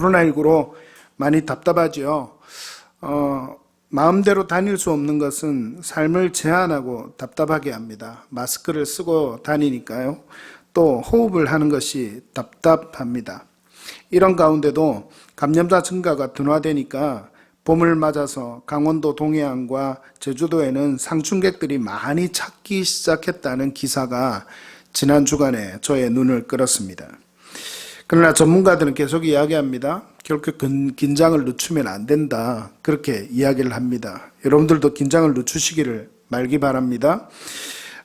코로나19로 많이 답답하죠. 마음대로 다닐 수 없는 것은 삶을 제한하고 답답하게 합니다. 마스크를 쓰고 다니니까요. 또 호흡을 하는 것이 답답합니다. 이런 가운데도 감염자 증가가 둔화되니까 봄을 맞아서 강원도 동해안과 제주도에는 상충객들이 많이 찾기 시작했다는 기사가 지난 주간에 저의 눈을 끌었습니다. 그러나 전문가들은 계속 이야기합니다. 결코 긴장을 늦추면 안 된다. 그렇게 이야기를 합니다. 여러분들도 긴장을 늦추시기를 말기 바랍니다.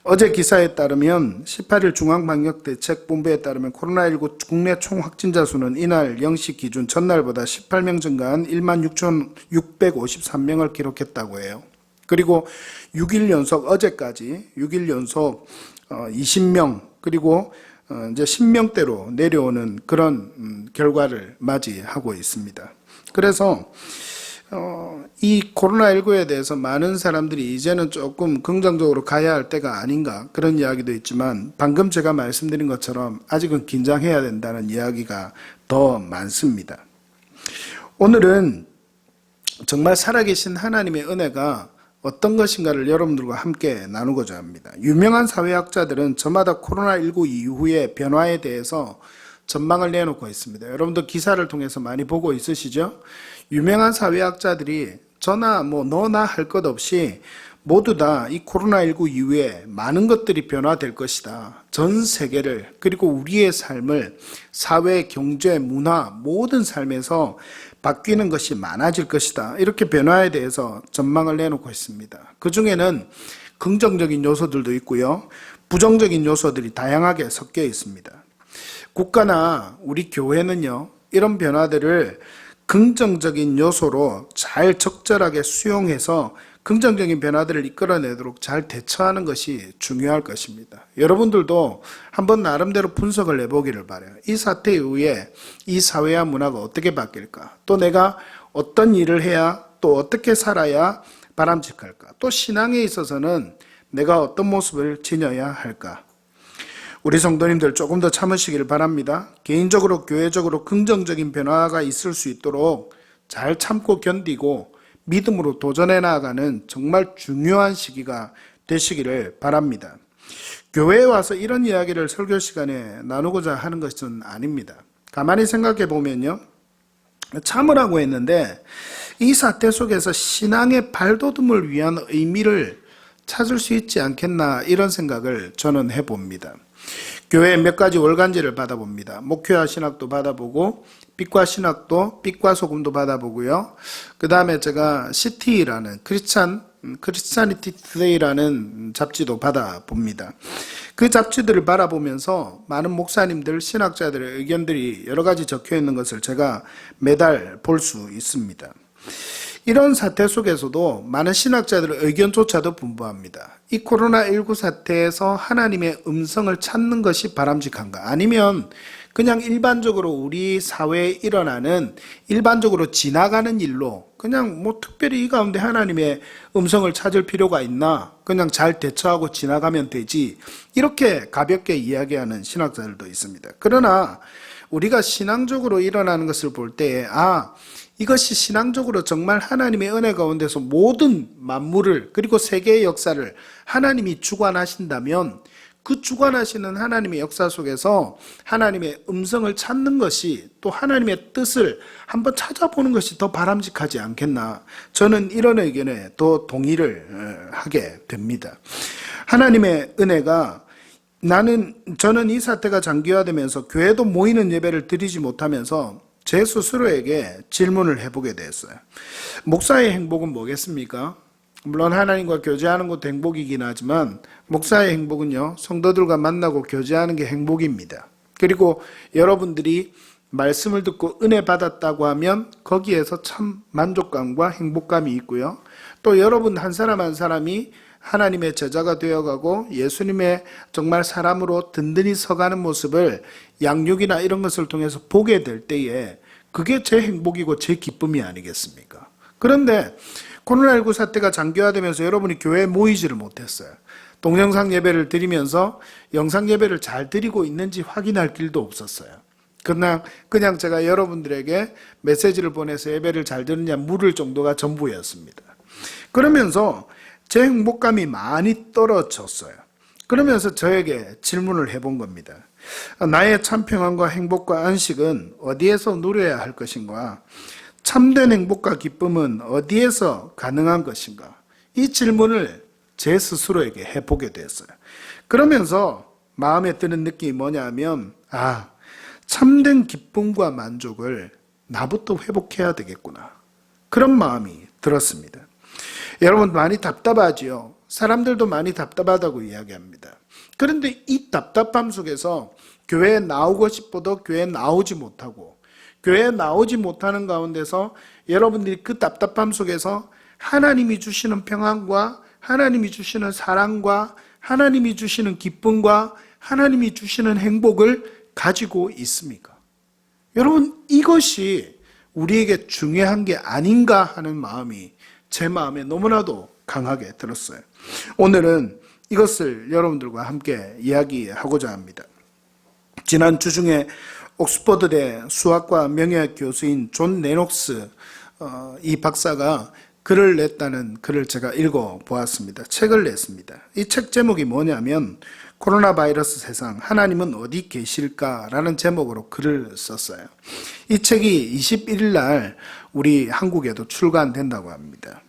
어제 기사에 따르면 18일 중앙방역대책본부에 따르면 코로나19 국내 총 확진자 수는 이날 0시 기준 전날보다 18명 증가한 16,653명을 기록했다고 해요. 그리고 6일 연속 어제까지 6일 연속 20명 그리고 이제 10명대로 내려오는 그런 결과를 맞이하고 있습니다. 그래서 이 코로나19에 대해서 많은 사람들이 이제는 조금 긍정적으로 가야 할 때가 아닌가 그런 이야기도 있지만 방금 제가 말씀드린 것처럼 아직은 긴장해야 된다는 이야기가 더 많습니다. 오늘은 정말 살아계신 하나님의 은혜가 어떤 것인가를 여러분들과 함께 나누고자 합니다. 유명한 사회학자들은 저마다 코로나19 이후의 변화에 대해서 전망을 내놓고 있습니다. 여러분도 기사를 통해서 많이 보고 있으시죠? 유명한 사회학자들이 저나 너나 할 것 없이 모두 다 이 코로나19 이후에 많은 것들이 변화될 것이다. 전 세계를 그리고 우리의 삶을 사회, 경제, 문화 모든 삶에서 바뀌는 것이 많아질 것이다. 이렇게 변화에 대해서 전망을 내놓고 있습니다. 그 중에는 긍정적인 요소들도 있고요. 부정적인 요소들이 다양하게 섞여 있습니다. 국가나 우리 교회는요. 이런 변화들을 긍정적인 요소로 잘 적절하게 수용해서 긍정적인 변화들을 이끌어내도록 잘 대처하는 것이 중요할 것입니다. 여러분들도 한번 나름대로 분석을 해보기를 바라요. 이 사태 이후에 이 사회와 문화가 어떻게 바뀔까? 또 내가 어떤 일을 해야 또 어떻게 살아야 바람직할까? 또 신앙에 있어서는 내가 어떤 모습을 지녀야 할까? 우리 성도님들 조금 더 참으시기를 바랍니다. 개인적으로 교회적으로 긍정적인 변화가 있을 수 있도록 잘 참고 견디고 믿음으로 도전해 나아가는 정말 중요한 시기가 되시기를 바랍니다. 교회에 와서 이런 이야기를 설교 시간에 나누고자 하는 것은 아닙니다. 가만히 생각해 보면요. 참으라고 했는데 이 사태 속에서 신앙의 발돋움을 위한 의미를 찾을 수 있지 않겠나 이런 생각을 저는 해봅니다. 교회 몇 가지 월간지를 받아봅니다. 목회와 신학도 받아보고 빛과 신학도 빛과 소금도 받아보고요. 그 다음에 제가 CT라는 크리스찬니티 투데이라는 잡지도 받아봅니다. 그 잡지들을 바라보면서 많은 목사님들, 신학자들의 의견들이 여러 가지 적혀 있는 것을 제가 매달 볼 수 있습니다. 이런 사태 속에서도 많은 신학자들의 의견조차도 분분합니다. 이 코로나19 사태에서 하나님의 음성을 찾는 것이 바람직한가? 아니면 그냥 일반적으로 우리 사회에 일어나는 일반적으로 지나가는 일로 그냥 특별히 이 가운데 하나님의 음성을 찾을 필요가 있나? 그냥 잘 대처하고 지나가면 되지. 이렇게 가볍게 이야기하는 신학자들도 있습니다. 그러나 우리가 신앙적으로 일어나는 것을 볼 때에 이것이 신앙적으로 정말 하나님의 은혜 가운데서 모든 만물을 그리고 세계의 역사를 하나님이 주관하신다면 그 주관하시는 하나님의 역사 속에서 하나님의 음성을 찾는 것이 또 하나님의 뜻을 한번 찾아보는 것이 더 바람직하지 않겠나. 저는 이런 의견에 더 동의를 하게 됩니다. 하나님의 은혜가 저는 이 사태가 장기화되면서 교회도 모이는 예배를 드리지 못하면서 제 스스로에게 질문을 해보게 됐어요. 목사의 행복은 뭐겠습니까? 물론 하나님과 교제하는 것도 행복이긴 하지만 목사의 행복은요, 성도들과 만나고 교제하는 게 행복입니다. 그리고 여러분들이 말씀을 듣고 은혜 받았다고 하면 거기에서 참 만족감과 행복감이 있고요. 또 여러분 한 사람 한 사람이 하나님의 제자가 되어가고 예수님의 정말 사람으로 든든히 서가는 모습을 양육이나 이런 것을 통해서 보게 될 때에 그게 제 행복이고 제 기쁨이 아니겠습니까? 그런데 코로나19 사태가 장기화되면서 여러분이 교회에 모이지를 못했어요. 동영상 예배를 드리면서 영상 예배를 잘 드리고 있는지 확인할 길도 없었어요. 그냥 제가 여러분들에게 메시지를 보내서 예배를 잘 드느냐 물을 정도가 전부였습니다. 그러면서 제 행복감이 많이 떨어졌어요. 그러면서 저에게 질문을 해본 겁니다. 나의 참 평안과 행복과 안식은 어디에서 누려야 할 것인가? 참된 행복과 기쁨은 어디에서 가능한 것인가? 이 질문을 제 스스로에게 해보게 됐어요. 그러면서 마음에 드는 느낌이 뭐냐면, 참된 기쁨과 만족을 나부터 회복해야 되겠구나. 그런 마음이 들었습니다. 여러분 많이 답답하지요? 사람들도 많이 답답하다고 이야기합니다. 그런데 이 답답함 속에서 교회에 나오고 싶어도 교회에 나오지 못하고, 교회에 나오지 못하는 가운데서 여러분들이 그 답답함 속에서 하나님이 주시는 평안과 하나님이 주시는 사랑과 하나님이 주시는 기쁨과 하나님이 주시는 행복을 가지고 있습니까? 여러분, 이것이 우리에게 중요한 게 아닌가 하는 마음이 제 마음에 너무나도 강하게 들었어요. 오늘은 이것을 여러분들과 함께 이야기하고자 합니다. 지난 주 중에 옥스퍼드대 수학과 명예학 교수인 존 레녹스 이 박사가 글을 냈다는 글을 제가 읽어보았습니다. 책을 냈습니다. 이 책 제목이 뭐냐면 코로나 바이러스 세상 하나님은 어디 계실까라는 제목으로 글을 썼어요. 이 책이 21일 날 우리 한국에도 출간된다고 합니다.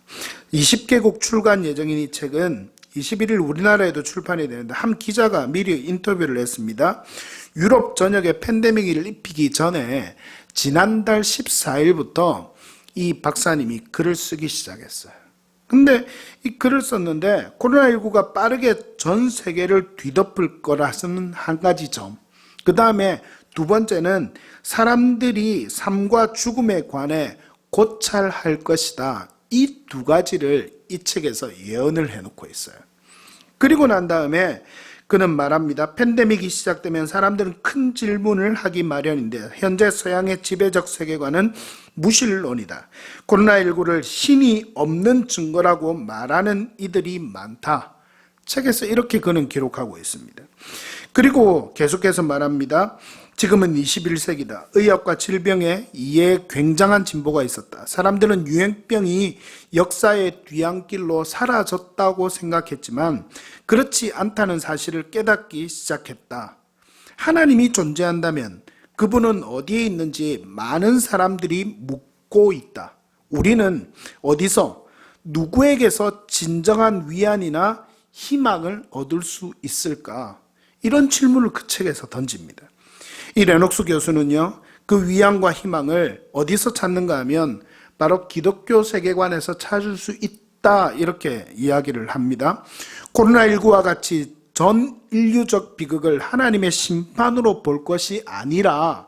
20개국 출간 예정인 이 책은 21일 우리나라에도 출판이 되는데 한 기자가 미리 인터뷰를 했습니다. 유럽 전역에 팬데믹을 입히기 전에 지난달 14일부터 이 박사님이 글을 쓰기 시작했어요. 근데 이 글을 썼는데 코로나19가 빠르게 전 세계를 뒤덮을 거라서는 한 가지 점. 그 다음에 두 번째는 사람들이 삶과 죽음에 관해 고찰할 것이다. 이 두 가지를 이 책에서 예언을 해놓고 있어요. 그리고 난 다음에 그는 말합니다. 팬데믹이 시작되면 사람들은 큰 질문을 하기 마련인데 현재 서양의 지배적 세계관은 무신론이다. 코로나19를 신이 없는 증거라고 말하는 이들이 많다. 책에서 이렇게 그는 기록하고 있습니다. 그리고 계속해서 말합니다. 지금은 21세기다. 의학과 질병의 이해에 굉장한 진보가 있었다. 사람들은 유행병이 역사의 뒤안길로 사라졌다고 생각했지만 그렇지 않다는 사실을 깨닫기 시작했다. 하나님이 존재한다면 그분은 어디에 있는지 많은 사람들이 묻고 있다. 우리는 어디서 누구에게서 진정한 위안이나 희망을 얻을 수 있을까? 이런 질문을 그 책에서 던집니다. 이 레녹스 교수는요, 그 위안과 희망을 어디서 찾는가 하면 바로 기독교 세계관에서 찾을 수 있다, 이렇게 이야기를 합니다. 코로나19와 같이 전 인류적 비극을 하나님의 심판으로 볼 것이 아니라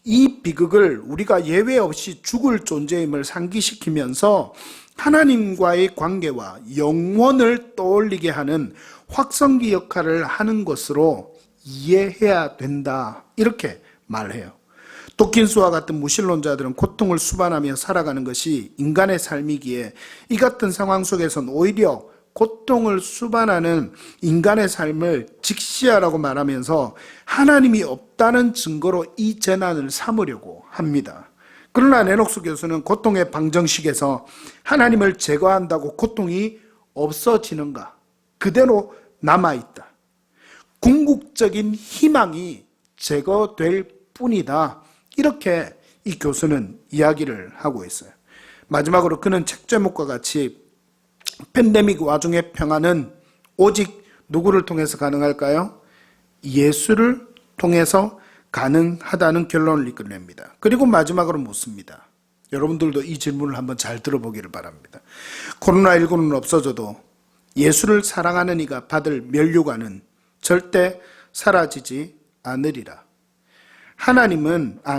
이 비극을 우리가 예외 없이 죽을 존재임을 상기시키면서 하나님과의 관계와 영원을 떠올리게 하는 확성기 역할을 하는 것으로 이해해야 된다, 이렇게 말해요. 도킨스와 같은 무신론자들은 고통을 수반하며 살아가는 것이 인간의 삶이기에 이 같은 상황 속에선 오히려 고통을 수반하는 인간의 삶을 직시하라고 말하면서 하나님이 없다는 증거로 이 재난을 삼으려고 합니다. 그러나 레녹스 교수는 고통의 방정식에서 하나님을 제거한다고 고통이 없어지는가? 그대로 남아있다. 궁극적인 희망이 제거될 뿐이다. 이렇게 이 교수는 이야기를 하고 있어요. 마지막으로 그는 책 제목과 같이 팬데믹 와중의 평안은 오직 누구를 통해서 가능할까요? 예수를 통해서 가능하다는 결론을 이끌냅니다. 그리고 마지막으로 묻습니다. 여러분들도 이 질문을 한번 잘 들어보기를 바랍니다. 코로나19는 없어져도 예수를 사랑하는 이가 받을 면류관은 절대 사라지지 않으리라.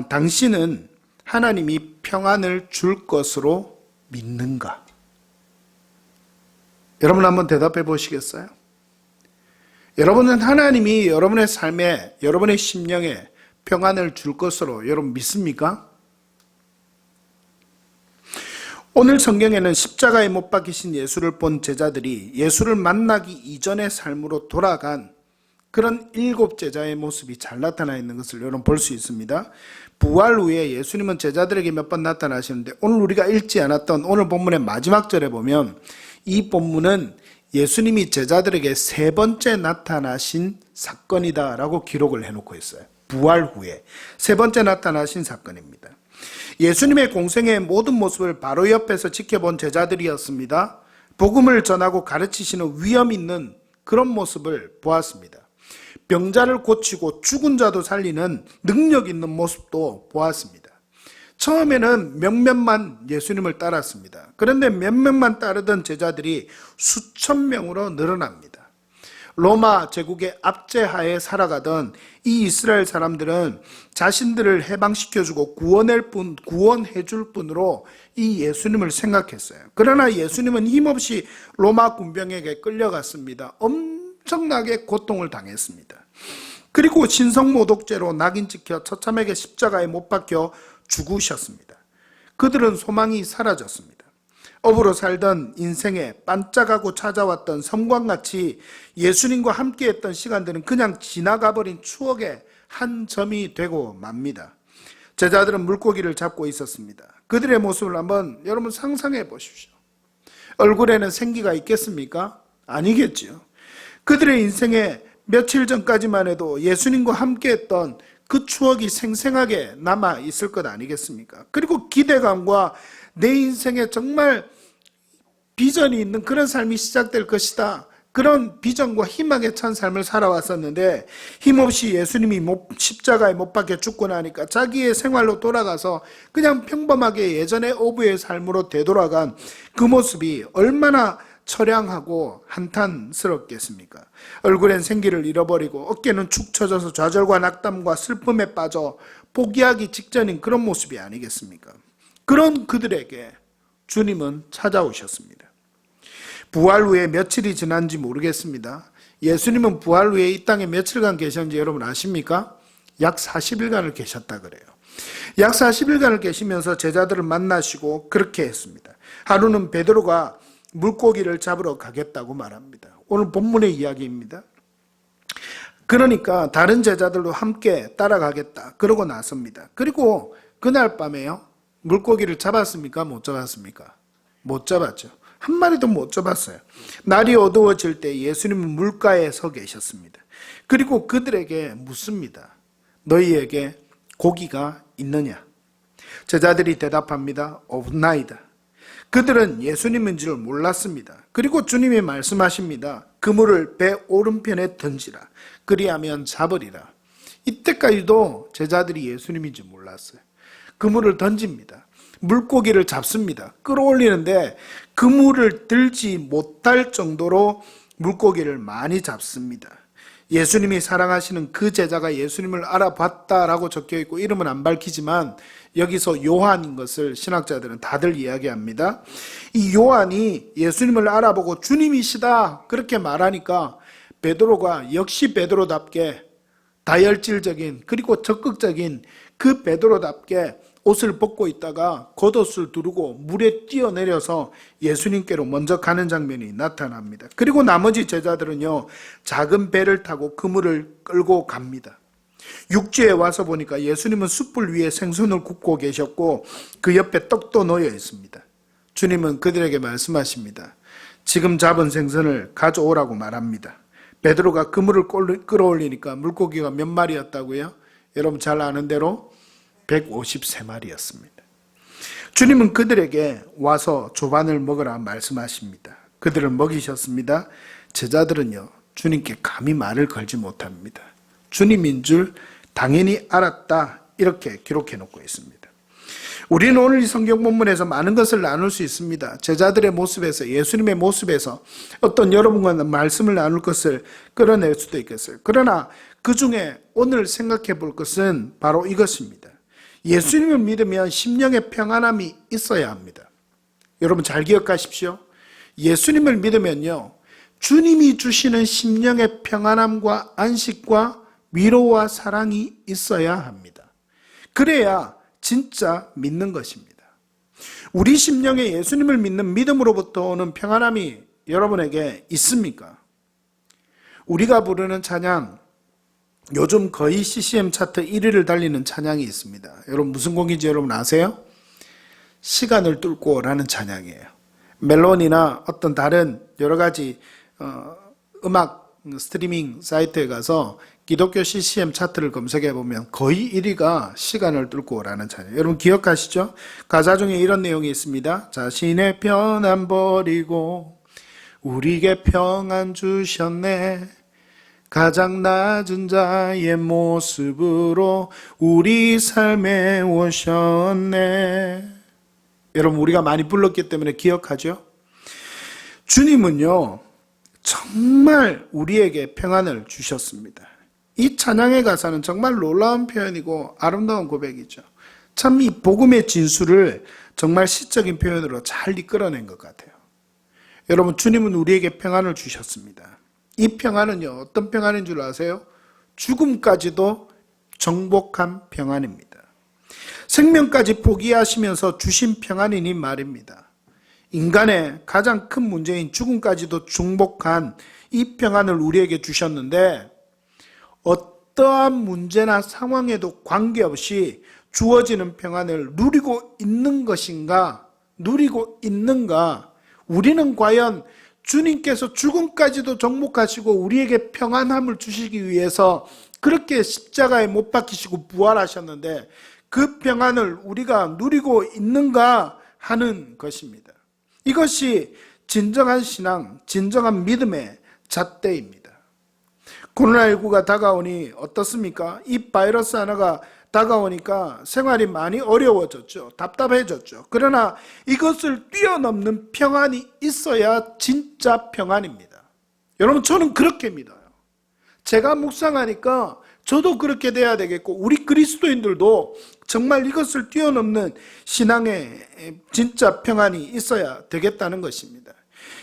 당신은 하나님이 평안을 줄 것으로 믿는가? 여러분 한번 대답해 보시겠어요? 여러분은 하나님이 여러분의 삶에, 여러분의 심령에 평안을 줄 것으로 여러분 믿습니까? 오늘 성경에는 십자가에 못 박히신 예수를 본 제자들이 예수를 만나기 이전의 삶으로 돌아간 그런 7 제자의 모습이 잘 나타나 있는 것을 여러분 볼 수 있습니다. 부활 후에 예수님은 제자들에게 몇 번 나타나시는데 오늘 우리가 읽지 않았던 오늘 본문의 마지막 절에 보면 이 본문은 예수님이 제자들에게 3번째 나타나신 사건이다 라고 기록을 해놓고 있어요. 부활 후에 3번째 나타나신 사건입니다. 예수님의 공생의 모든 모습을 바로 옆에서 지켜본 제자들이었습니다. 복음을 전하고 가르치시는 위험 있는 그런 모습을 보았습니다. 병자를 고치고 죽은 자도 살리는 능력 있는 모습도 보았습니다. 처음에는 몇몇만 예수님을 따랐습니다. 그런데 몇몇만 따르던 제자들이 수천 명으로 늘어납니다. 로마 제국의 압제하에 살아가던 이 이스라엘 사람들은 자신들을 해방시켜주고 구원해줄 분으로 이 예수님을 생각했어요. 그러나 예수님은 힘없이 로마 군병에게 끌려갔습니다. 엄청나게 고통을 당했습니다. 그리고 신성모독죄로 낙인 찍혀 처참하게 십자가에 못 박혀 죽으셨습니다. 그들은 소망이 사라졌습니다. 업으로 살던 인생에 반짝하고 찾아왔던 섬광같이 예수님과 함께했던 시간들은 그냥 지나가버린 추억의 한 점이 되고 맙니다. 제자들은 물고기를 잡고 있었습니다. 그들의 모습을 한번 여러분 상상해 보십시오. 얼굴에는 생기가 있겠습니까? 아니겠지요. 그들의 인생에 며칠 전까지만 해도 예수님과 함께했던 그 추억이 생생하게 남아 있을 것 아니겠습니까? 그리고 기대감과 내 인생에 정말 비전이 있는 그런 삶이 시작될 것이다. 그런 비전과 희망에 찬 삶을 살아왔었는데 힘없이 예수님이 십자가에 못 박혀 죽고 나니까 자기의 생활로 돌아가서 그냥 평범하게 예전의 어부의 삶으로 되돌아간 그 모습이 얼마나 처량하고 한탄스럽겠습니까? 얼굴엔 생기를 잃어버리고 어깨는 축 처져서 좌절과 낙담과 슬픔에 빠져 포기하기 직전인 그런 모습이 아니겠습니까? 그런 그들에게 주님은 찾아오셨습니다. 부활 후에 며칠이 지난지 모르겠습니다. 예수님은 부활 후에 이 땅에 며칠간 계셨는지 여러분 아십니까? 약 40일간을 계셨다 그래요. 약 40일간을 계시면서 제자들을 만나시고 그렇게 했습니다. 하루는 베드로가 물고기를 잡으러 가겠다고 말합니다. 오늘 본문의 이야기입니다. 그러니까 다른 제자들도 함께 따라가겠다 그러고 나섭니다. 그리고 그날 밤에요, 물고기를 잡았습니까? 못 잡았습니까? 못 잡았죠. 한 마리도 못 잡았어요. 날이 어두워질 때 예수님은 물가에 서 계셨습니다. 그리고 그들에게 묻습니다. 너희에게 고기가 있느냐? 제자들이 대답합니다. 없나이다. 그들은 예수님인 줄 몰랐습니다. 그리고 주님이 말씀하십니다. 그물을 배 오른편에 던지라. 그리하면 잡으리라. 이때까지도 제자들이 예수님인 줄 몰랐어요. 그물을 던집니다. 물고기를 잡습니다. 끌어올리는데 그물을 들지 못할 정도로 물고기를 많이 잡습니다. 예수님이 사랑하시는 그 제자가 예수님을 알아봤다라고 적혀있고 이름은 안 밝히지만 여기서 요한인 것을 신학자들은 다들 이야기합니다. 이 요한이 예수님을 알아보고 주님이시다 그렇게 말하니까 베드로가 역시 베드로답게 다혈질적인 그리고 적극적인 그 베드로답게 옷을 벗고 있다가 겉옷을 두르고 물에 뛰어내려서 예수님께로 먼저 가는 장면이 나타납니다. 그리고 나머지 제자들은요, 작은 배를 타고 그물을 끌고 갑니다. 육지에 와서 보니까 예수님은 숯불 위에 생선을 굽고 계셨고 그 옆에 떡도 놓여 있습니다. 주님은 그들에게 말씀하십니다. 지금 잡은 생선을 가져오라고 말합니다. 베드로가 그물을 끌어올리니까 물고기가 몇 마리였다고요? 여러분 잘 아는 대로 153마리였습니다. 주님은 그들에게 와서 조반을 먹으라 말씀하십니다. 그들을 먹이셨습니다. 제자들은요, 주님께 감히 말을 걸지 못합니다. 주님인 줄 당연히 알았다 이렇게 기록해 놓고 있습니다. 우리는 오늘 이 성경 본문에서 많은 것을 나눌 수 있습니다. 제자들의 모습에서, 예수님의 모습에서 어떤 여러분과 말씀을 나눌 것을 끌어낼 수도 있겠어요. 그러나 그 중에 오늘 생각해 볼 것은 바로 이것입니다. 예수님을 믿으면 심령의 평안함이 있어야 합니다. 여러분 잘 기억하십시오. 예수님을 믿으면요, 주님이 주시는 심령의 평안함과 안식과 위로와 사랑이 있어야 합니다. 그래야 진짜 믿는 것입니다. 우리 심령에 예수님을 믿는 믿음으로부터 오는 평안함이 여러분에게 있습니까? 우리가 부르는 찬양, 요즘 거의 CCM 차트 1위를 달리는 찬양이 있습니다. 여러분 무슨 곡인지 여러분 아세요? 시간을 뚫고라는 찬양이에요. 멜론이나 어떤 다른 여러 가지 음악 스트리밍 사이트에 가서 기독교 CCM 차트를 검색해 보면 거의 1위가 시간을 뚫고라는 찬양. 여러분 기억하시죠? 가사 중에 이런 내용이 있습니다. 자신의 편안 버리고 우리에게 평안 주셨네. 가장 낮은 자의 모습으로 우리 삶에 오셨네. 여러분 우리가 많이 불렀기 때문에 기억하죠? 주님은요 정말 우리에게 평안을 주셨습니다. 이 찬양의 가사는 정말 놀라운 표현이고 아름다운 고백이죠. 참 이 복음의 진수를 정말 시적인 표현으로 잘 이끌어낸 것 같아요. 여러분 주님은 우리에게 평안을 주셨습니다. 이 평안은요 어떤 평안인 줄 아세요? 죽음까지도 정복한 평안입니다. 생명까지 포기하시면서 주신 평안이니 말입니다. 인간의 가장 큰 문제인 죽음까지도 정복한 이 평안을 우리에게 주셨는데 어떠한 문제나 상황에도 관계없이 주어지는 평안을 누리고 있는 것인가? 누리고 있는가? 우리는 과연 주님께서 죽음까지도 정복하시고 우리에게 평안함을 주시기 위해서 그렇게 십자가에 못 박히시고 부활하셨는데 그 평안을 우리가 누리고 있는가 하는 것입니다. 이것이 진정한 신앙, 진정한 믿음의 잣대입니다. 코로나19가 다가오니 어떻습니까? 이 바이러스 하나가 다가오니까 생활이 많이 어려워졌죠. 답답해졌죠. 그러나 이것을 뛰어넘는 평안이 있어야 진짜 평안입니다. 여러분 저는 그렇게 믿어요. 제가 묵상하니까 저도 그렇게 돼야 되겠고 우리 그리스도인들도 정말 이것을 뛰어넘는 신앙의 진짜 평안이 있어야 되겠다는 것입니다.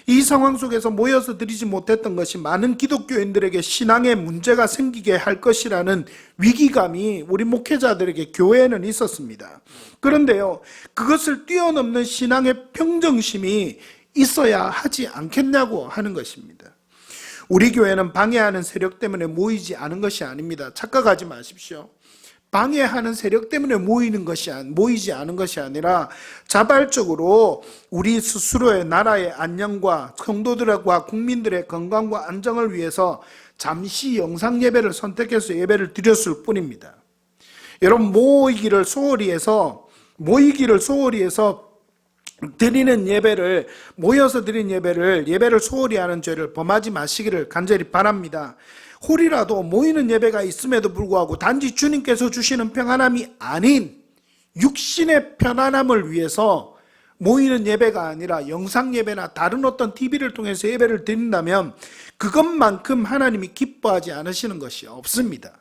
이 상황 속에서 모여서 드리지 못했던 것이 많은 기독교인들에게 신앙에 문제가 생기게 할 것이라는 위기감이 우리 목회자들에게 교회에는 있었습니다. 그런데요, 그것을 뛰어넘는 신앙의 평정심이 있어야 하지 않겠냐고 하는 것입니다. 우리 교회는 방해하는 세력 때문에 모이지 않은 것이 아닙니다. 착각하지 마십시오. 방해하는 세력 때문에 모이지 않은 것이 아니라 자발적으로 우리 스스로의 나라의 안녕과 성도들과 국민들의 건강과 안정을 위해서 잠시 영상 예배를 선택해서 예배를 드렸을 뿐입니다. 여러분 모이기를 소홀히 해서 드리는 예배를 모여서 드린 예배를 소홀히 하는 죄를 범하지 마시기를 간절히 바랍니다. 홀이라도 모이는 예배가 있음에도 불구하고 단지 주님께서 주시는 평안함이 아닌 육신의 편안함을 위해서 모이는 예배가 아니라 영상 예배나 다른 어떤 TV를 통해서 예배를 드린다면 그것만큼 하나님이 기뻐하지 않으시는 것이 없습니다.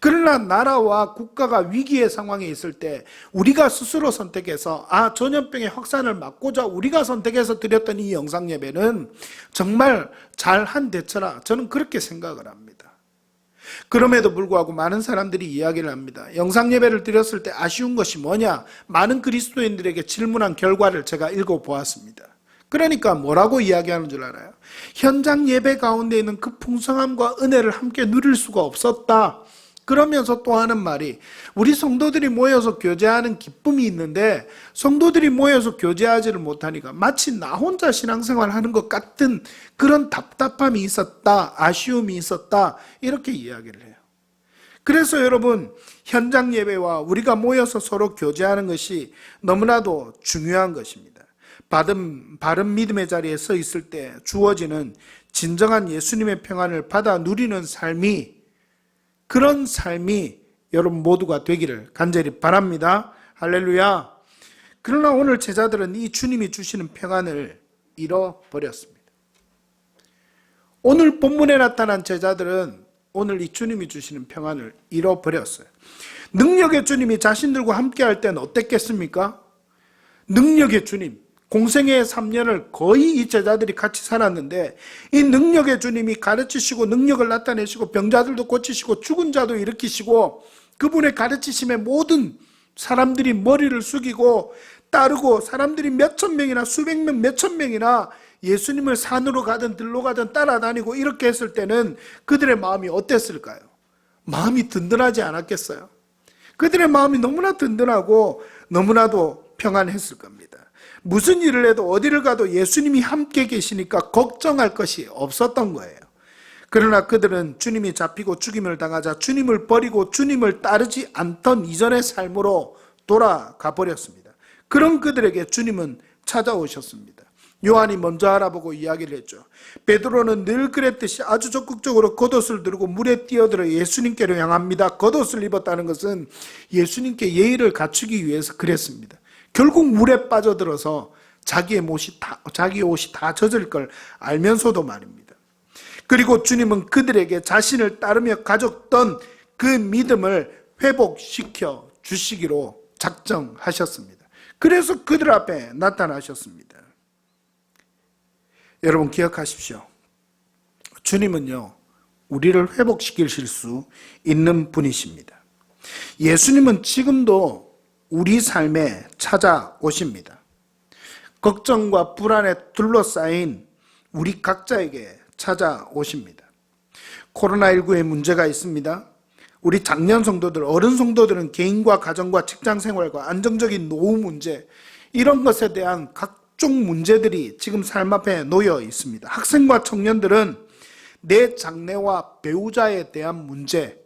그러나 나라와 국가가 위기의 상황에 있을 때 우리가 스스로 선택해서 전염병의 확산을 막고자 우리가 선택해서 드렸던 이 영상 예배는 정말 잘한 대처라 저는 그렇게 생각을 합니다. 그럼에도 불구하고 많은 사람들이 이야기를 합니다. 영상 예배를 드렸을 때 아쉬운 것이 뭐냐? 많은 그리스도인들에게 질문한 결과를 제가 읽어보았습니다. 그러니까 뭐라고 이야기하는 줄 알아요? 현장 예배 가운데 있는 그 풍성함과 은혜를 함께 누릴 수가 없었다. 그러면서 또 하는 말이 우리 성도들이 모여서 교제하는 기쁨이 있는데 성도들이 모여서 교제하지를 못하니까 마치 나 혼자 신앙생활 하는 것 같은 그런 답답함이 있었다, 아쉬움이 있었다 이렇게 이야기를 해요. 그래서 여러분 현장 예배와 우리가 모여서 서로 교제하는 것이 너무나도 중요한 것입니다. 바른 믿음의 자리에 서 있을 때 주어지는 진정한 예수님의 평안을 받아 누리는 그런 삶이 여러분 모두가 되기를 간절히 바랍니다. 할렐루야. 그러나 오늘 제자들은 이 주님이 주시는 평안을 잃어버렸습니다. 오늘 본문에 나타난 제자들은 오늘 이 주님이 주시는 평안을 잃어버렸어요. 능력의 주님이 자신들과 함께 할 때는 어땠겠습니까? 능력의 주님, 공생애의 3년을 거의 이 제자들이 같이 살았는데 이 능력의 주님이 가르치시고 능력을 나타내시고 병자들도 고치시고 죽은 자도 일으키시고 그분의 가르치심에 모든 사람들이 머리를 숙이고 따르고 사람들이 몇천 명이나 수백 명 몇천 명이나 예수님을 산으로 가든 들로 가든 따라다니고 이렇게 했을 때는 그들의 마음이 어땠을까요? 마음이 든든하지 않았겠어요? 그들의 마음이 너무나 든든하고 너무나도 평안했을 겁니다. 무슨 일을 해도 어디를 가도 예수님이 함께 계시니까 걱정할 것이 없었던 거예요. 그러나 그들은 주님이 잡히고 죽임을 당하자 주님을 버리고 주님을 따르지 않던 이전의 삶으로 돌아가 버렸습니다. 그런 그들에게 주님은 찾아오셨습니다. 요한이 먼저 알아보고 이야기를 했죠. 베드로는 늘 그랬듯이 아주 적극적으로 겉옷을 들고 물에 뛰어들어 예수님께로 향합니다. 겉옷을 입었다는 것은 예수님께 예의를 갖추기 위해서 그랬습니다. 결국 물에 빠져들어서 자기 옷이 다 젖을 걸 알면서도 말입니다. 그리고 주님은 그들에게 자신을 따르며 가졌던 그 믿음을 회복시켜 주시기로 작정하셨습니다. 그래서 그들 앞에 나타나셨습니다. 여러분 기억하십시오. 주님은요, 우리를 회복시키실 수 있는 분이십니다. 예수님은 지금도 우리 삶에 찾아오십니다. 걱정과 불안에 둘러싸인 우리 각자에게 찾아오십니다. 코로나19에 문제가 있습니다. 우리 장년 성도들, 어른 성도들은 개인과 가정과 직장 생활과 안정적인 노후 문제, 이런 것에 대한 각종 문제들이 지금 삶 앞에 놓여 있습니다. 학생과 청년들은 내 장래와 배우자에 대한 문제,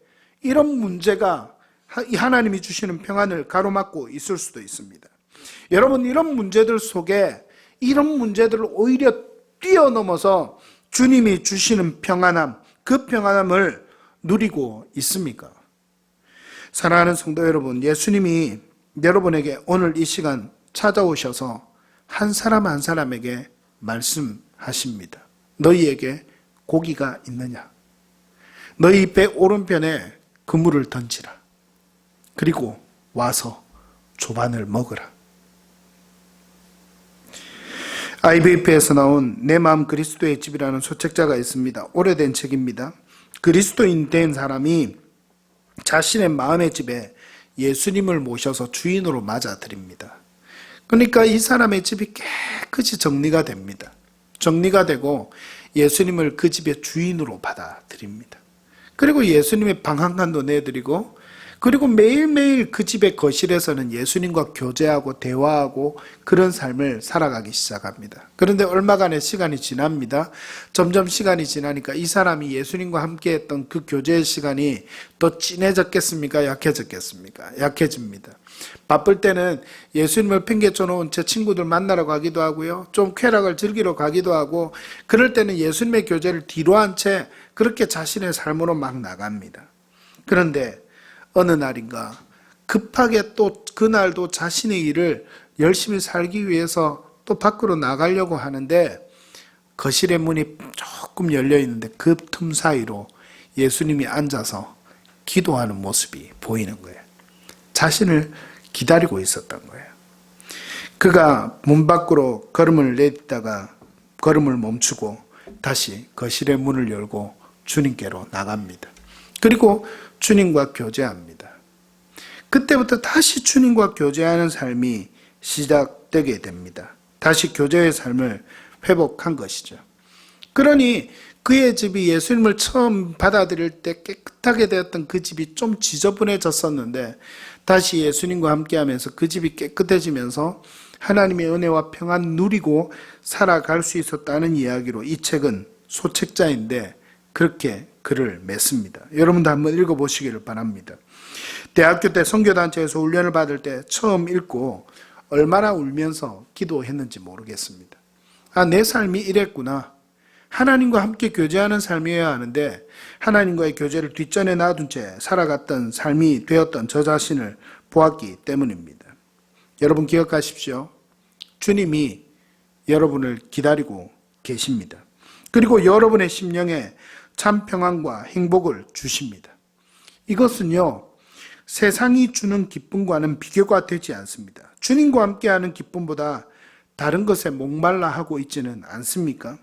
이런 문제가 하나님이 주시는 평안을 가로막고 있을 수도 있습니다. 여러분, 이런 문제들 속에 이런 문제들을 오히려 뛰어넘어서 주님이 주시는 평안함, 그 평안함을 누리고 있습니까? 사랑하는 성도 여러분, 예수님이 여러분에게 오늘 이 시간 찾아오셔서 한 사람 한 사람에게 말씀하십니다. 너희에게 고기가 있느냐? 너희 배 오른편에 그물을 던지라. 그리고 와서 조반을 먹으라. IVF에서 나온 내 마음 그리스도의 집이라는 소책자가 있습니다. 오래된 책입니다. 그리스도인 된 사람이 자신의 마음의 집에 예수님을 모셔서 주인으로 맞아들입니다. 그러니까 이 사람의 집이 깨끗이 정리가 됩니다. 정리가 되고 예수님을 그 집의 주인으로 받아들입니다. 그리고 예수님의 방 한 칸도 내드리고, 그리고 매일매일 그 집의 거실에서는 예수님과 교제하고 대화하고 그런 삶을 살아가기 시작합니다. 그런데 얼마간의 시간이 지납니다. 점점 시간이 지나니까 이 사람이 예수님과 함께 했던 그 교제의 시간이 더 진해졌겠습니까? 약해졌겠습니까? 약해집니다. 바쁠 때는 예수님을 팽개쳐 놓은 제 친구들 만나러 가기도 하고요. 좀 쾌락을 즐기러 가기도 하고, 그럴 때는 예수님의 교제를 뒤로 한 채 그렇게 자신의 삶으로 막 나갑니다. 그런데 어느 날인가 급하게 또 그날도 자신의 일을 열심히 살기 위해서 또 밖으로 나가려고 하는데 거실의 문이 조금 열려 있는데 그 틈 사이로 예수님이 앉아서 기도하는 모습이 보이는 거예요. 자신을 기다리고 있었던 거예요. 그가 문 밖으로 걸음을 내딛다가 걸음을 멈추고 다시 거실의 문을 열고 주님께로 나갑니다. 그리고 주님과 교제합니다. 그때부터 다시 주님과 교제하는 삶이 시작되게 됩니다. 다시 교제의 삶을 회복한 것이죠. 그러니 그의 집이 예수님을 처음 받아들일 때 깨끗하게 되었던 그 집이 좀 지저분해졌었는데 다시 예수님과 함께하면서 그 집이 깨끗해지면서 하나님의 은혜와 평안 누리고 살아갈 수 있었다는 이야기로 이 책은 소책자인데 그렇게 글을 맺습니다. 여러분도 한번 읽어보시기를 바랍니다. 대학교 때 선교단체에서 훈련을 받을 때 처음 읽고 얼마나 울면서 기도했는지 모르겠습니다. 아, 내 삶이 이랬구나. 하나님과 함께 교제하는 삶이어야 하는데 하나님과의 교제를 뒷전에 놔둔 채 살아갔던 삶이 되었던 저 자신을 보았기 때문입니다. 여러분 기억하십시오. 주님이 여러분을 기다리고 계십니다. 그리고 여러분의 심령에 참 평안과 행복을 주십니다. 이것은요, 세상이 주는 기쁨과는 비교가 되지 않습니다. 주님과 함께하는 기쁨보다 다른 것에 목말라 하고 있지는 않습니까?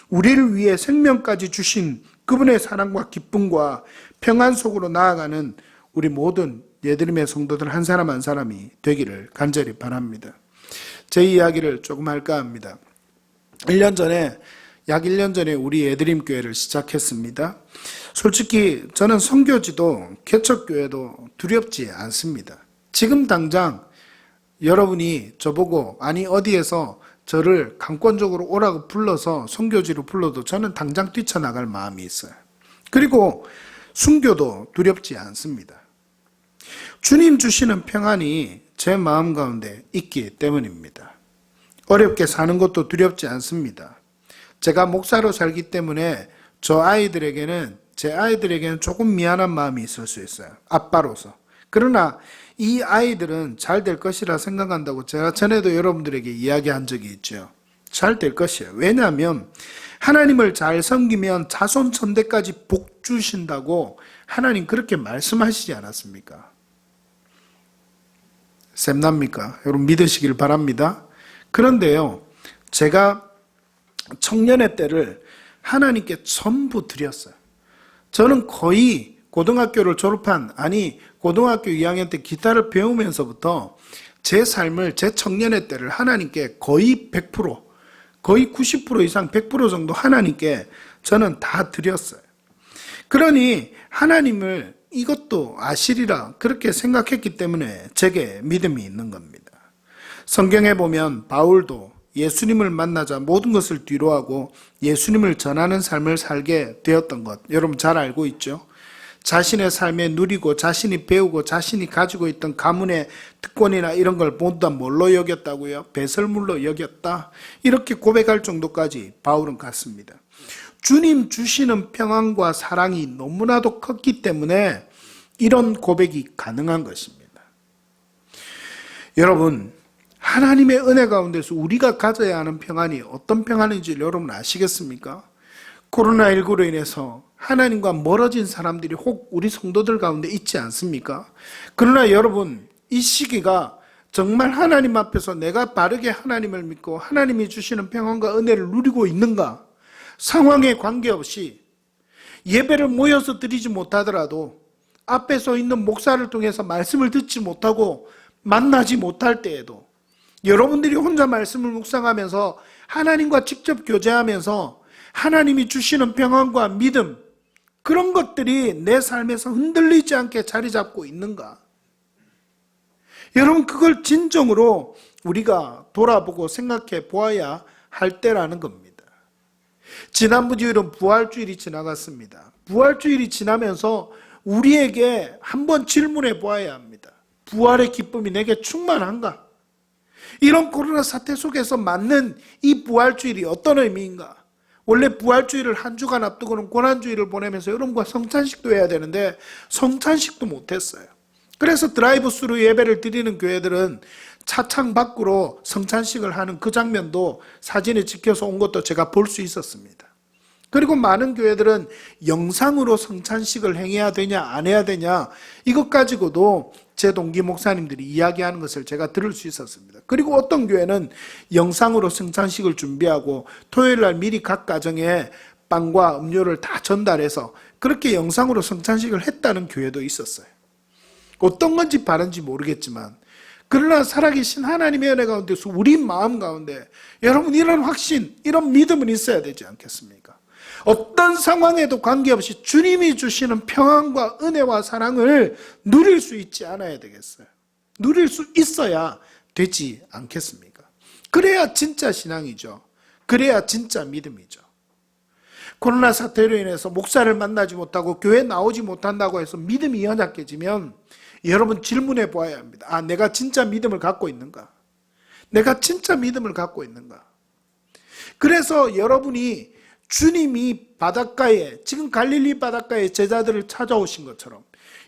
우리를 위해 생명까지 주신 그분의 사랑과 기쁨과 평안 속으로 나아가는 우리 모든 예드림의 성도들 한 사람 한 사람이 되기를 간절히 바랍니다. 제 이야기를 조금 할까 합니다. 약 1년 전에 우리 애드림 교회를 시작했습니다. 솔직히 저는 선교지도 개척교회도 두렵지 않습니다. 지금 당장 여러분이 저보고 아니 어디에서 저를 강권적으로 오라고 불러서 선교지로 불러도 저는 당장 뛰쳐나갈 마음이 있어요. 그리고 순교도 두렵지 않습니다. 주님 주시는 평안이 제 마음 가운데 있기 때문입니다. 어렵게 사는 것도 두렵지 않습니다. 제가 목사로 살기 때문에 제 아이들에게는 조금 미안한 마음이 있을 수 있어요. 아빠로서. 그러나 이 아이들은 잘 될 것이라 생각한다고 제가 전에도 여러분들에게 이야기한 적이 있죠. 잘 될 것이에요. 왜냐하면 하나님을 잘 섬기면 자손 천대까지 복 주신다고 하나님 그렇게 말씀하시지 않았습니까? 셈납니까? 여러분 믿으시길 바랍니다. 그런데요, 제가 청년의 때를 하나님께 전부 드렸어요. 저는 거의 고등학교 2학년 때 기타를 배우면서부터 제 삶을, 제 청년의 때를 하나님께 거의 100%, 거의 90% 이상 100% 정도 하나님께 저는 다 드렸어요. 그러니 하나님을 이것도 아시리라 그렇게 생각했기 때문에 제게 믿음이 있는 겁니다. 성경에 보면 바울도 예수님을 만나자 모든 것을 뒤로하고 예수님을 전하는 삶을 살게 되었던 것 여러분 잘 알고 있죠? 자신의 삶에 누리고 자신이 배우고 자신이 가지고 있던 가문의 특권이나 이런 걸 모두 다 뭘로 여겼다고요? 배설물로 여겼다. 이렇게 고백할 정도까지 바울은 갔습니다. 주님 주시는 평안과 사랑이 너무나도 컸기 때문에 이런 고백이 가능한 것입니다. 여러분, 하나님의 은혜 가운데서 우리가 가져야 하는 평안이 어떤 평안인지 여러분 아시겠습니까? 코로나19로 인해서 하나님과 멀어진 사람들이 혹 우리 성도들 가운데 있지 않습니까? 그러나 여러분, 이 시기가 정말 하나님 앞에서 내가 바르게 하나님을 믿고 하나님이 주시는 평안과 은혜를 누리고 있는가? 상황에 관계없이 예배를 모여서 드리지 못하더라도 앞에 서 있는 목사를 통해서 말씀을 듣지 못하고 만나지 못할 때에도 여러분들이 혼자 말씀을 묵상하면서 하나님과 직접 교제하면서 하나님이 주시는 평안과 믿음, 그런 것들이 내 삶에서 흔들리지 않게 자리 잡고 있는가? 여러분, 그걸 진정으로 우리가 돌아보고 생각해 보아야 할 때라는 겁니다. 지난주 주일은 부활주일이 지나갔습니다. 부활주일이 지나면서 우리에게 한번 질문해 보아야 합니다. 부활의 기쁨이 내게 충만한가? 이런 코로나 사태 속에서 맞는 이 부활주일이 어떤 의미인가? 원래 부활주일을 한 주간 앞두고는 고난주일을 보내면서 여러분과 성찬식도 해야 되는데 성찬식도 못했어요. 그래서 드라이브 스루 예배를 드리는 교회들은 차창 밖으로 성찬식을 하는 그 장면도 사진에 찍혀서 온 것도 제가 볼 수 있었습니다. 그리고 많은 교회들은 영상으로 성찬식을 행해야 되냐 안 해야 되냐 이것 가지고도 제 동기 목사님들이 이야기하는 것을 제가 들을 수 있었습니다. 그리고 어떤 교회는 영상으로 성찬식을 준비하고 토요일 날 미리 각 가정에 빵과 음료를 다 전달해서 그렇게 영상으로 성찬식을 했다는 교회도 있었어요. 어떤 건지 바른지 모르겠지만 그러나 살아계신 하나님의 은혜 가운데서 우리 마음 가운데 여러분 이런 확신, 이런 믿음은 있어야 되지 않겠습니까? 어떤 상황에도 관계없이 주님이 주시는 평안과 은혜와 사랑을 누릴 수 있지 않아야 되겠어요? 누릴 수 있어야 되지 않겠습니까? 그래야 진짜 신앙이죠. 그래야 진짜 믿음이죠. 코로나 사태로 인해서 목사를 만나지 못하고 교회 나오지 못한다고 해서 믿음이 연약해지면 여러분 질문해 보아야 합니다. 아, 내가 진짜 믿음을 갖고 있는가? 내가 진짜 믿음을 갖고 있는가? 그래서 여러분이 주님이 바닷가에, 지금 갈릴리 바닷가에 제자들을 찾아오신 것처럼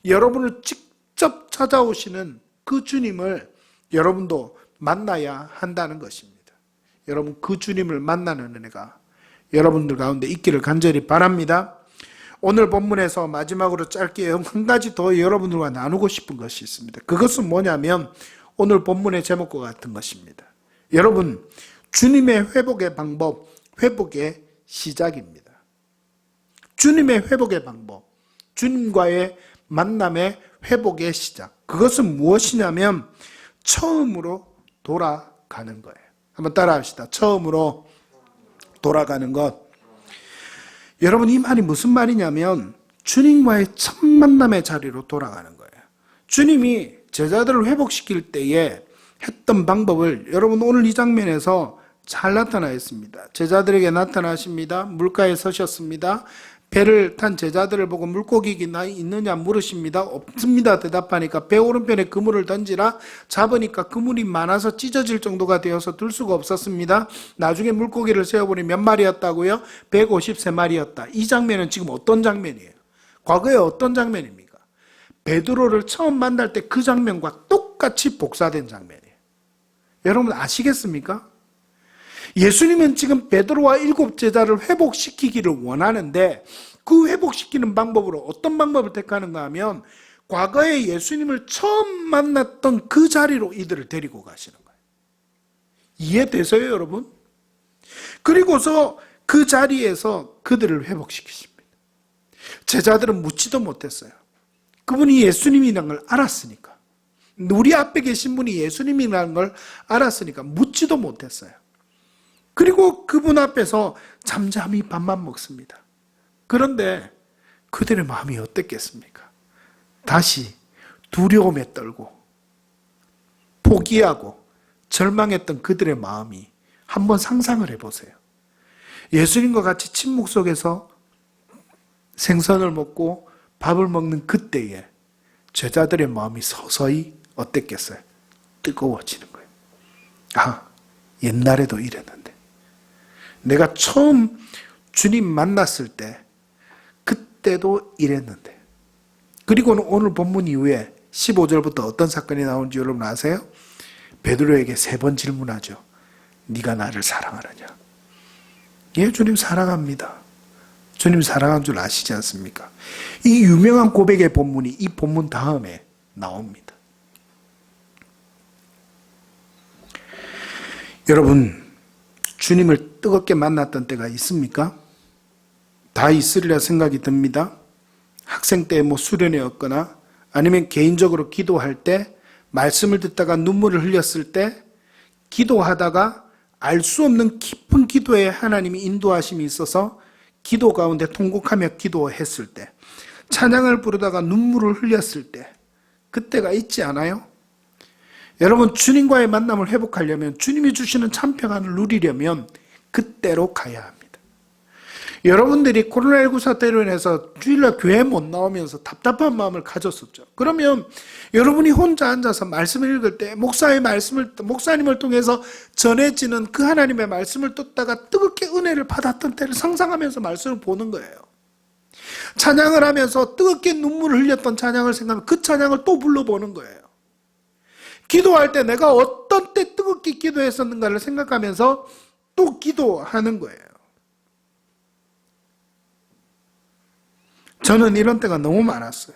여러분을 직접 찾아오시는 그 주님을 여러분도 만나야 한다는 것입니다. 여러분, 그 주님을 만나는 은혜가 여러분들 가운데 있기를 간절히 바랍니다. 오늘 본문에서 마지막으로 짧게 한 가지 더 여러분들과 나누고 싶은 것이 있습니다. 그것은 뭐냐면 오늘 본문의 제목과 같은 것입니다. 여러분, 주님의 회복의 방법, 회복의 시작입니다. 주님의 회복의 방법, 주님과의 만남의 회복의 시작. 그것은 무엇이냐면 처음으로 돌아가는 거예요. 한번 따라 합시다. 처음으로 돌아가는 것. 여러분, 이 말이 무슨 말이냐면 주님과의 첫 만남의 자리로 돌아가는 거예요. 주님이 제자들을 회복시킬 때에 했던 방법을 여러분 오늘 이 장면에서 잘 나타나 있습니다. 제자들에게 나타나십니다. 물가에 서셨습니다. 배를 탄 제자들을 보고 물고기가 있느냐 물으십니다. 없습니다 대답하니까 배 오른편에 그물을 던지라. 잡으니까 그물이 많아서 찢어질 정도가 되어서 들 수가 없었습니다. 나중에 물고기를 세어보니 몇 마리였다고요? 153마리였다. 이 장면은 지금 어떤 장면이에요? 과거에 어떤 장면입니까? 베드로를 처음 만날 때 그 장면과 똑같이 복사된 장면이에요. 여러분 아시겠습니까? 예수님은 지금 베드로와 7 제자를 회복시키기를 원하는데 그 회복시키는 방법으로 어떤 방법을 택하는가 하면 과거에 예수님을 처음 만났던 그 자리로 이들을 데리고 가시는 거예요. 이해되세요, 여러분? 그리고서 그 자리에서 그들을 회복시키십니다. 제자들은 묻지도 못했어요. 그분이 예수님이라는 걸 알았으니까. 우리 앞에 계신 분이 예수님이라는 걸 알았으니까 묻지도 못했어요. 그리고 그분 앞에서 잠잠히 밥만 먹습니다. 그런데 그들의 마음이 어땠겠습니까? 다시 두려움에 떨고 포기하고 절망했던 그들의 마음이 한번 상상을 해보세요. 예수님과 같이 침묵 속에서 생선을 먹고 밥을 먹는 그때에 제자들의 마음이 서서히 어땠겠어요? 뜨거워지는 거예요. 아, 옛날에도 이랬는데. 내가 처음 주님 만났을 때 그때도 이랬는데. 그리고는 오늘 본문 이후에 15절부터 어떤 사건이 나오는지 여러분 아세요? 베드로에게 3번 질문하죠. 네가 나를 사랑하느냐? 예, 주님 사랑합니다. 주님 사랑한 줄 아시지 않습니까? 이 유명한 고백의 본문이 이 본문 다음에 나옵니다. 여러분, 주님을 뜨겁게 만났던 때가 있습니까? 다 있으리라 생각이 듭니다. 학생 때 수련회였거나 아니면 개인적으로 기도할 때, 말씀을 듣다가 눈물을 흘렸을 때, 기도하다가 알 수 없는 깊은 기도에 하나님이 인도하심이 있어서 기도 가운데 통곡하며 기도했을 때, 찬양을 부르다가 눈물을 흘렸을 때, 그때가 있지 않아요? 여러분, 주님과의 만남을 회복하려면, 주님이 주시는 참 평안을 누리려면 그때로 가야 합니다. 여러분들이 코로나19 사태로 인해서 주일날 교회 못 나오면서 답답한 마음을 가졌었죠. 그러면 여러분이 혼자 앉아서 말씀을 읽을 때 목사님을 통해서 전해지는 그 하나님의 말씀을 듣다가 뜨겁게 은혜를 받았던 때를 상상하면서 말씀을 보는 거예요. 찬양을 하면서 뜨겁게 눈물을 흘렸던 찬양을 생각하면 그 찬양을 또 불러보는 거예요. 기도할 때 내가 어떤 때 뜨겁게 기도했었는가를 생각하면서 또 기도하는 거예요. 저는 이런 때가 너무 많았어요.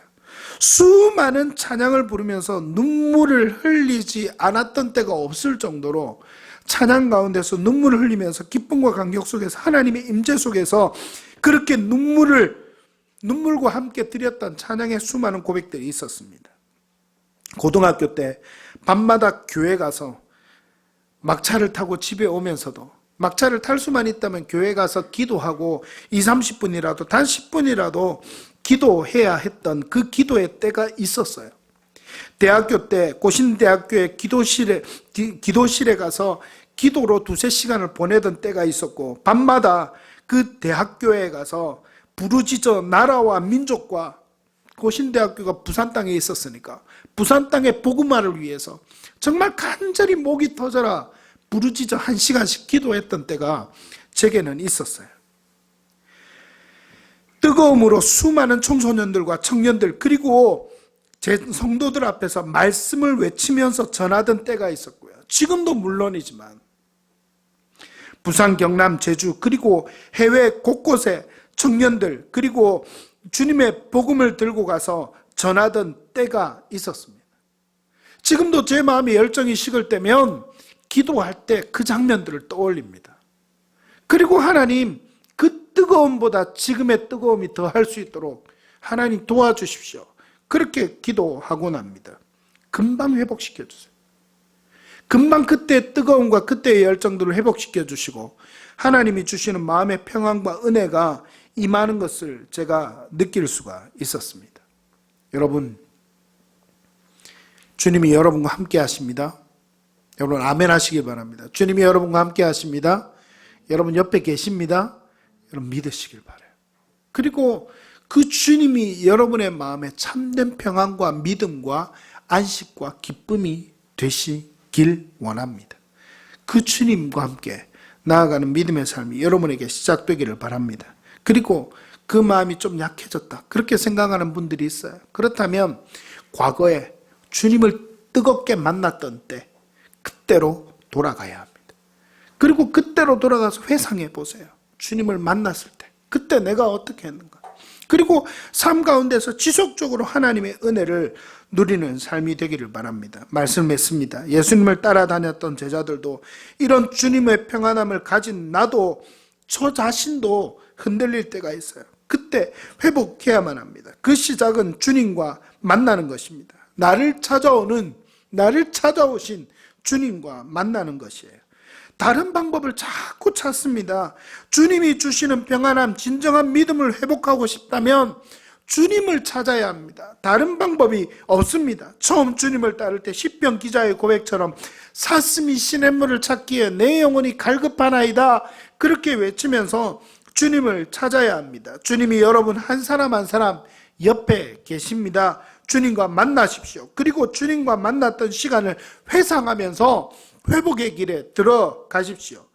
수많은 찬양을 부르면서 눈물을 흘리지 않았던 때가 없을 정도로 찬양 가운데서 눈물을 흘리면서 기쁨과 감격 속에서 하나님의 임재 속에서 그렇게 눈물과 함께 드렸던 찬양의 수많은 고백들이 있었습니다. 고등학교 때 밤마다 교회 가서 막차를 타고 집에 오면서도 막차를 탈 수만 있다면 교회 가서 기도하고 20-30분이라도 단 10분이라도 기도해야 했던 그 기도의 때가 있었어요. 대학교 때 고신대학교의 기도실에 가서 기도로 2-3시간을 보내던 때가 있었고, 밤마다 그 대학교에 가서 부르짖어 나라와 민족과, 고신대학교가 부산 땅에 있었으니까 부산 땅의 복음화를 위해서 정말 간절히 목이 터져라 부르짖어 1시간씩 기도했던 때가 제게는 있었어요. 뜨거움으로 수많은 청소년들과 청년들, 그리고 제 성도들 앞에서 말씀을 외치면서 전하던 때가 있었고요. 지금도 물론이지만 부산, 경남, 제주, 그리고 해외 곳곳에 청년들, 그리고 주님의 복음을 들고 가서 전하던 때가 있었습니다. 지금도 제 마음에 열정이 식을 때면 기도할 때 그 장면들을 떠올립니다. 그리고 하나님, 그 뜨거움보다 지금의 뜨거움이 더 할 수 있도록 하나님 도와주십시오. 그렇게 기도하고 납니다. 금방 회복시켜주세요. 금방 그때의 뜨거움과 그때의 열정들을 회복시켜 주시고 하나님이 주시는 마음의 평안과 은혜가 임하는 것을 제가 느낄 수가 있었습니다. 여러분, 주님이 여러분과 함께 하십니다. 여러분 아멘 하시기 바랍니다. 주님이 여러분과 함께 하십니다. 여러분 옆에 계십니다. 여러분 믿으시길 바라요. 그리고 그 주님이 여러분의 마음에 참된 평안과 믿음과 안식과 기쁨이 되시길 원합니다. 그 주님과 함께 나아가는 믿음의 삶이 여러분에게 시작되기를 바랍니다. 그리고 그 마음이 좀 약해졌다, 그렇게 생각하는 분들이 있어요. 그렇다면 과거에 주님을 뜨겁게 만났던 때, 그때로 돌아가야 합니다. 그리고 그때로 돌아가서 회상해 보세요. 주님을 만났을 때 그때 내가 어떻게 했는가. 그리고 삶 가운데서 지속적으로 하나님의 은혜를 누리는 삶이 되기를 바랍니다. 말씀했습니다. 예수님을 따라다녔던 제자들도 이런 주님의 평안함을 가진 나도, 저 자신도 흔들릴 때가 있어요. 그때 회복해야만 합니다. 그 시작은 주님과 만나는 것입니다. 나를 찾아오신 주님과 만나는 것이에요. 다른 방법을 자꾸 찾습니다. 주님이 주시는 평안함, 진정한 믿음을 회복하고 싶다면 주님을 찾아야 합니다. 다른 방법이 없습니다. 처음 주님을 따를 때 시편 기자의 고백처럼 사슴이 시냇물을 찾기에 내 영혼이 갈급하나이다, 그렇게 외치면서 주님을 찾아야 합니다. 주님이 여러분 한 사람 한 사람 옆에 계십니다. 주님과 만나십시오. 그리고 주님과 만났던 시간을 회상하면서 회복의 길에 들어가십시오.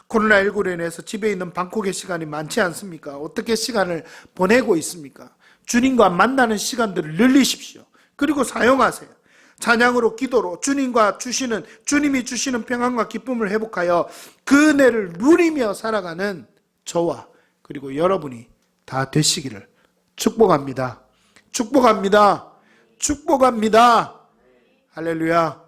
코로나19로 인해서 집에 있는 방콕의 시간이 많지 않습니까? 어떻게 시간을 보내고 있습니까? 주님과 만나는 시간들을 늘리십시오. 그리고 사용하세요. 찬양으로, 기도로 주님이 주시는 평안과 기쁨을 회복하여 그 은혜를 누리며 살아가는 저와 그리고 여러분이 다 되시기를 축복합니다. 축복합니다. 축복합니다. 할렐루야.